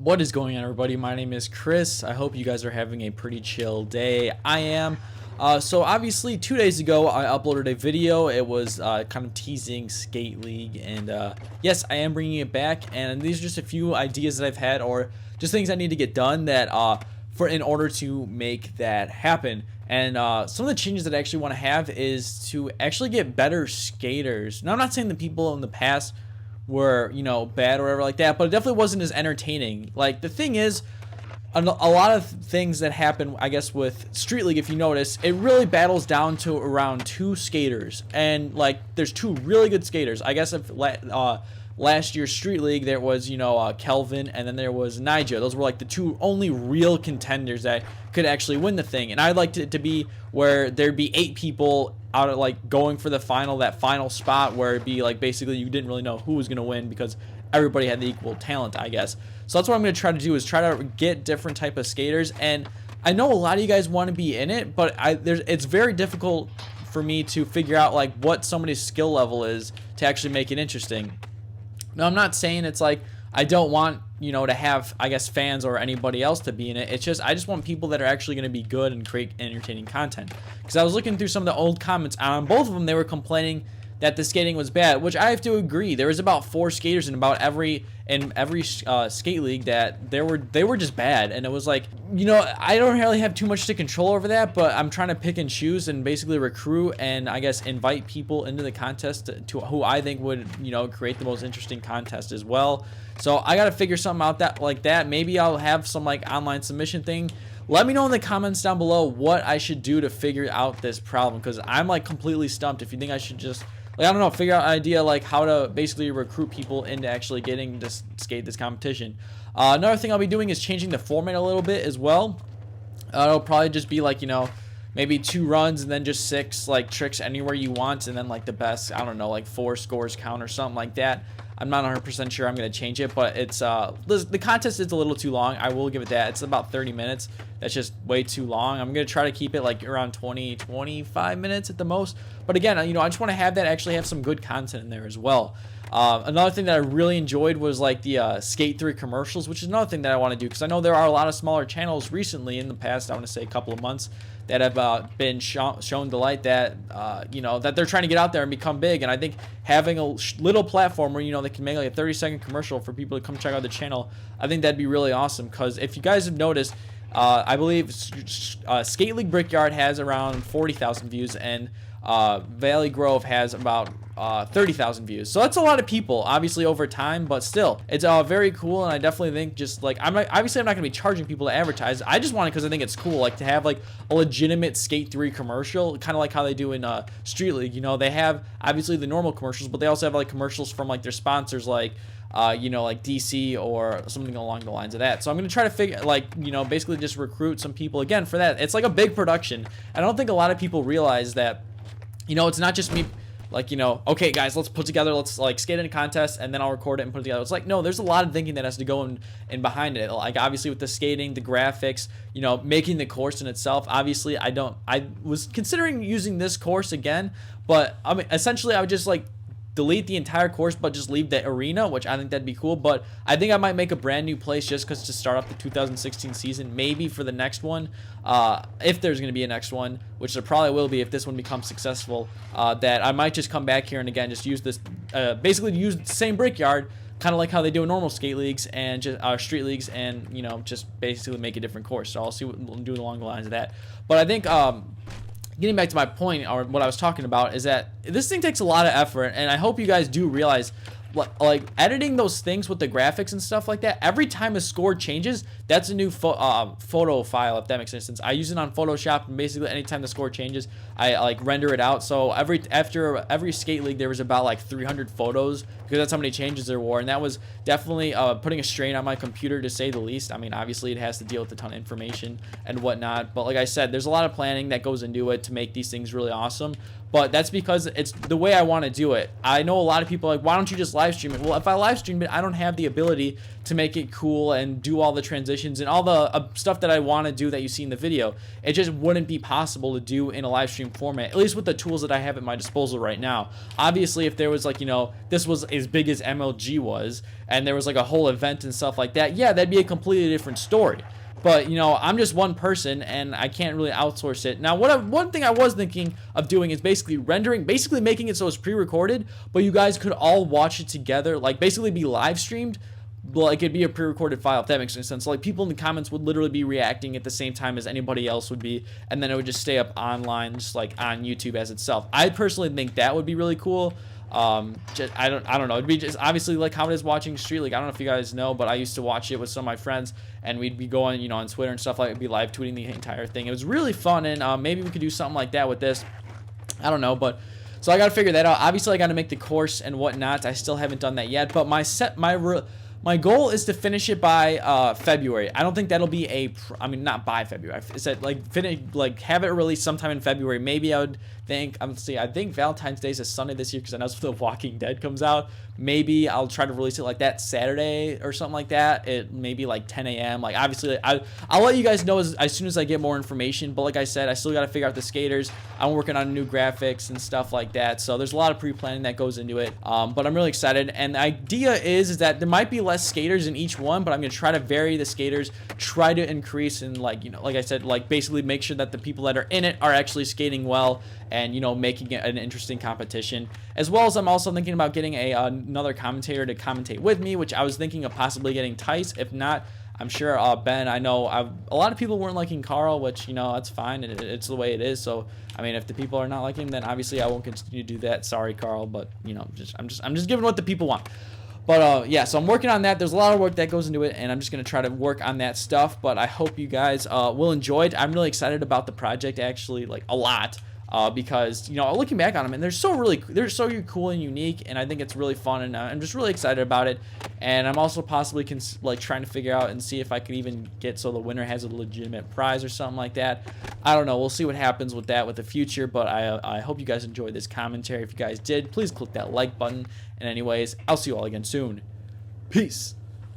What is going on, everybody? My name is Chris. I hope you guys are having a pretty chill day. I am. So obviously 2 days ago I uploaded a video. It was kind of teasing Skate League, and yes, I am bringing it back, and these are just a few ideas that I've had, or just things I need to get done that in order to make that happen. And some of the changes that I actually want to have is to actually get better skaters. Now, I'm not saying the people in the past were, bad or whatever like that, but it definitely wasn't as entertaining. Like, the thing is, a lot of things that happen, I guess, with Street League, if you notice, it really battles down to around two skaters. And, like, there's two really good skaters. I guess if last year's Street League, there was, Kelvin, and then there was Nigel. Those were, like, the two only real contenders that could actually win the thing. And I'd like it to be where there'd be 8 people out of, like, going for the final, that final spot, where it'd be, like, basically you didn't really know who was going to win because everybody had the equal talent, I guess. So that's what I'm going to try to do, is try to get different type of skaters. And I know a lot of you guys want to be in it, but it's very difficult for me to figure out, like, what somebody's skill level is to actually make it interesting. Now, I'm not saying it's like I don't want, to have, I guess, fans or anybody else to be in it. It's just I just want people that are actually going to be good and create entertaining content. Because I was looking through some of the old comments, and on both of them, they were complaining that the skating was bad, which I have to agree. There was about 4 skaters in every skate league that they were just bad, and it was like, I don't really have too much to control over that, but I'm trying to pick and choose and basically recruit and, I guess, invite people into the contest to who I think would, create the most interesting contest as well. So I got to figure something out like that. Maybe I'll have some, like, online submission thing. Let me know in the comments down below what I should do to figure out this problem, because I'm, like, completely stumped. If you think I should just, like, I don't know, figure out an idea, like, how to basically recruit people into actually getting to skate this competition. Another thing I'll be doing is changing the format a little bit as well. It'll probably just be, like, maybe 2 runs and then just 6, like, tricks anywhere you want, and then, like, the best, I don't know, like, 4 scores count or something like that. I'm not 100% sure I'm going to change it, but it's the contest is a little too long. I will give it that. It's about 30 minutes. That's just way too long. I'm going to try to keep it, like, around 20-25 minutes at the most. But again, I just want to actually have some good content in there as well. Another thing that I really enjoyed was, like, the Skate 3 commercials, which is another thing that I want to do, because I know there are a lot of smaller channels recently in the past, I want to say a couple of months, that have been shown the light that, that they're trying to get out there and become big. And I think having a little platform where, they can make, like, a 30-second commercial for people to come check out the channel, I think that'd be really awesome. Because if you guys have noticed, I believe Skate League Brickyard has around 40,000 views, and Valley Grove has about 30,000 views. So that's a lot of people, obviously, over time, but still, it's very cool. And I definitely think, just, like, I'm not going to be charging people to advertise. I just want it because I think it's cool, like, to have, like, a legitimate Skate 3 commercial, kind of like how they do in Street League. They have obviously the normal commercials, but they also have, like, commercials from, like, their sponsors, like like DC or something along the lines of that. So I'm going to try to figure, like, basically just recruit some people again for that. It's like a big production. I don't think a lot of people realize that, it's not just me, like, okay, guys, let's like, skate in a contest, and then I'll record it and put it together. It's like, no, there's a lot of thinking that has to go in behind it. Like, obviously, with the skating, the graphics, making the course in itself. Obviously, I was considering using this course again, but I mean, essentially, I would just, like, delete the entire course, but just leave the arena, which I think that'd be cool. But I think I might make a brand new place just because, to start up the 2016 season, maybe for the next one, if there's going to be a next one, which there probably will be if this one becomes successful, that I might just come back here and again just use this, basically use the same Brickyard, kind of like how they do in normal skate leagues and just street leagues, and just basically make a different course. So I'll see what we'll do along the lines of that. But I think getting back to my point, or what I was talking about, is that this thing takes a lot of effort, and I hope you guys do realize, like, editing those things with the graphics and stuff like that, every time a score changes, that's a new photo file, if that makes any sense. I use it on Photoshop, and basically anytime the score changes, I, like, render it out. So after every skate league, there was about, like, 300 photos, because that's how many changes there were, and that was definitely putting a strain on my computer, to say the least. I mean, obviously, it has to deal with a ton of information and whatnot, but like I said, there's a lot of planning that goes into it to make these things really awesome. but that's because it's the way I want to do it. I know a lot of people are like, why don't you just live stream it? Well, if I live stream it, I don't have the ability to make it cool and do all the transitions and all the stuff that I want to do that you see in the video. It just wouldn't be possible to do in a live stream format, at least with the tools that I have at my disposal right now. Obviously, if there was like, you know, this was as big as MLG was, and there was like a whole event and stuff like that, yeah, that'd be a completely different story. But, you know, I'm just one person, and I can't really outsource it. Now, one thing I was thinking of doing is basically making it so it's pre-recorded, but you guys could all watch it together, like basically be live streamed, like it'd be a pre-recorded file, if that makes any sense. So, like, people in the comments would literally be reacting at the same time as anybody else would be, and then it would just stay up online, just like on YouTube as itself. I personally think that would be really cool. Just, I don't know, it'd be just obviously like how it is watching Street League. I don't know if you guys know, but I used to watch it with some of my friends, and we'd be going, you know, on Twitter and stuff, like we'd be live tweeting the entire thing. It was really fun, and maybe we could do something like that with this. I don't know, but so I gotta figure that out. Obviously I gotta make the course and whatnot. I still haven't done that yet, but my goal is to finish it by February. I don't think that'll be I mean, not by February. I said like have it released sometime in February. Maybe I would think, I think Valentine's Day is a Sunday this year because I know The Walking Dead comes out. Maybe I'll try to release it like that Saturday or something like that. It maybe like 10 a.m. Like obviously I'll let you guys know as soon as I get more information. But like I said, I still got to figure out the skaters. I'm working on new graphics and stuff like that. So there's a lot of pre-planning that goes into it. But I'm really excited. And the idea is that there might be less skaters in each one, but I'm going to try to vary the skaters, try to increase and, like, you know, like I said, like basically make sure that the people that are in it are actually skating well and, you know, making it an interesting competition. As well as I'm also thinking about getting another commentator to commentate with me, which I was thinking of possibly getting Tice. If not, I'm sure Ben. I know a lot of people weren't liking Carl, which, you know, that's fine. It's the way it is. So I mean, if the people are not liking him, then obviously I won't continue to do that. Sorry, Carl, but, you know, I'm just giving what the people want. But yeah, so I'm working on that. There's a lot of work that goes into it, and I'm just going to try to work on that stuff. But I hope you guys will enjoy it. I'm really excited about the project, actually, like a lot. Because, you know, looking back on them, and they're so cool and unique, and I think it's really fun, and I'm just really excited about it. And I'm also possibly trying to figure out and see if I could even get so the winner has a legitimate prize or something like that. I don't know. We'll see what happens with that with the future, but I hope you guys enjoyed this commentary. If you guys did, please click that like button. And anyways, I'll see you all again soon. Peace.